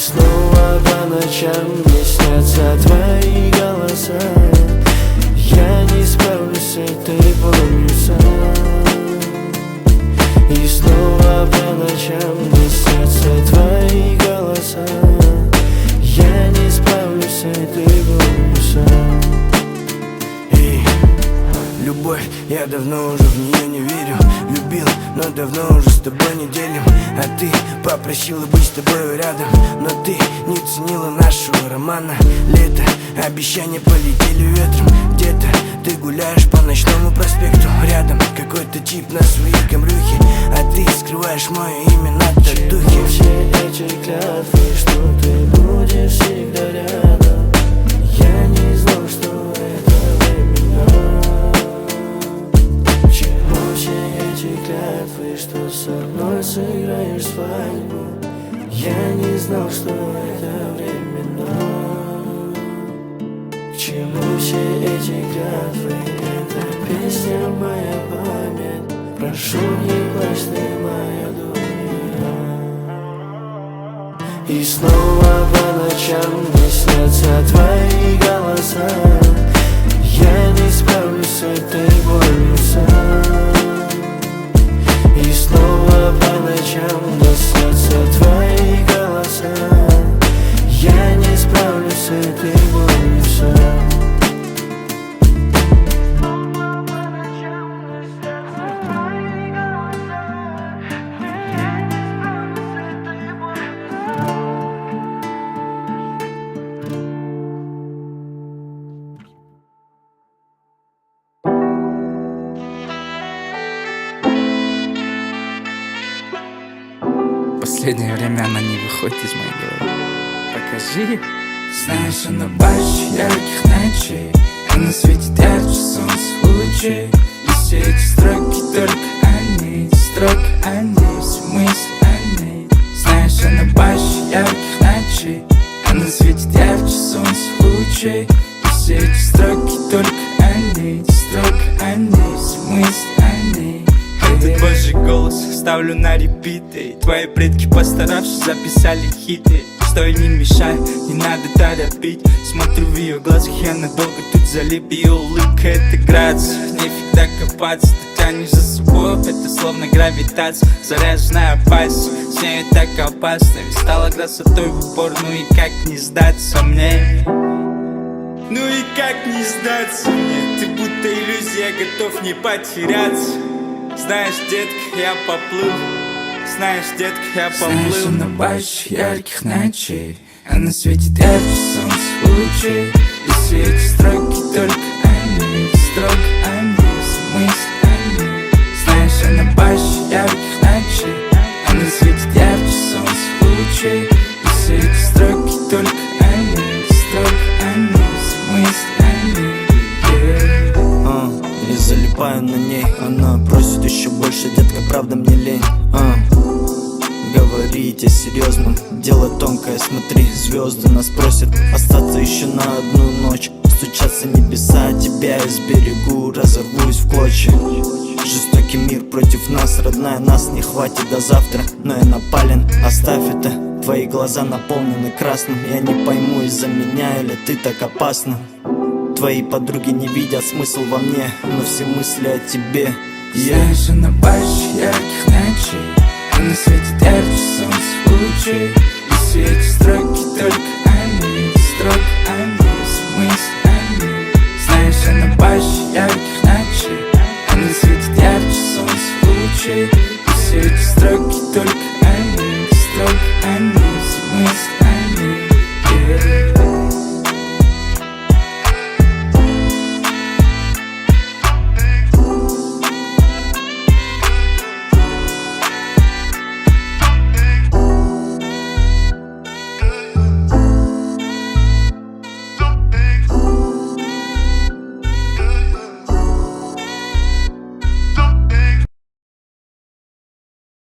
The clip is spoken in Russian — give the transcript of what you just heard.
снова по ночам мне снятся твои голоса. Я не справлюсь с этой болью сам. И снова по ночам мне снятся твои голоса. Я не справлюсь с этой болью сам. Эй, любовь, я давно уже в нее не верю. Любил, но давно уже с тобой не делим. А ты попросила быть с тобой рядом, но ты не ценила нашего романа. Лето, обещания полетели ветром. Где-то ты гуляешь по ночному проспекту. Рядом какой-то тип на своей камрюхе, а ты скрываешь мое имя на татухе. Все эти клятвы, что ты будешь всегда рядом. Я не знал, что это временно. К чему все эти клятвы, что со мной сыграешь свадьбу? Я не знал, что это временно. К чему все эти клятвы? Это песня моя память. Прошу, не плачь, ты моя дуня. И снова по ночам мне снятся твои голоса. Я не справлюсь с этой болью сам. И снова по ночам мне снятся твои голоса. Я не справлюсь с этой болью сам. Последнее время она не выходит из моей головы. Покажи. Знаешь, она больше ярких ночей, она светит ярче солнца в луче. И все эти строки только о ней, строки о ней, все мысли о ней. Знаешь, она больше ярких ночей, она светит ярче солнца в луче. И все эти строки только о ней, строки о ней, все мысли о ней. Этот божий голос ставлю на репиты. Твои предки, постаравшись, записали хиты. Стой, не мешай, не надо торопить. Смотрю в ее глазах, я надолго тут залип. Ее улыбка — это грация, нефиг так копаться. Ты тянешь за собой, это словно гравитация. Заряженная пальцем, с ней так опасно. Ведь стала красотой в упор, ну и как не сдаться мне? Ну и как не сдаться мне? Ты будто иллюзия, готов не потеряться. Знаешь, детка, я поплыл. Знаешь, детка, я поплыл. Знаешь, она больше ярких ночей, она светит ярче солнца в луче. И все эти строки только о ней, строки о ней, все мысли о ней. Знаешь, она больше ярких ночей, она светит ярче солнца в луче. И все эти строки только о ней, строки о ней, все мысли о ней. Я залипаю на ней, она просит еще больше, детка, правда мне лень. Говорить о серьезном, дело тонкое, смотри, звезды нас просят остаться еще на одну ночь. Стучатся небеса, тебя я сберегу, разорвусь в клочья. Жестокий мир против нас, родная, нас не хватит до завтра. Но я напален, оставь это, твои глаза наполнены красным. Я не пойму, из-за меня или ты так опасна. Твои подруги не видят смысл во мне, но все мысли о тебе. Знаешь, она больше ярких ночей, она светит ярче солнца в луче. И все эти строки только о ней, строки о ней.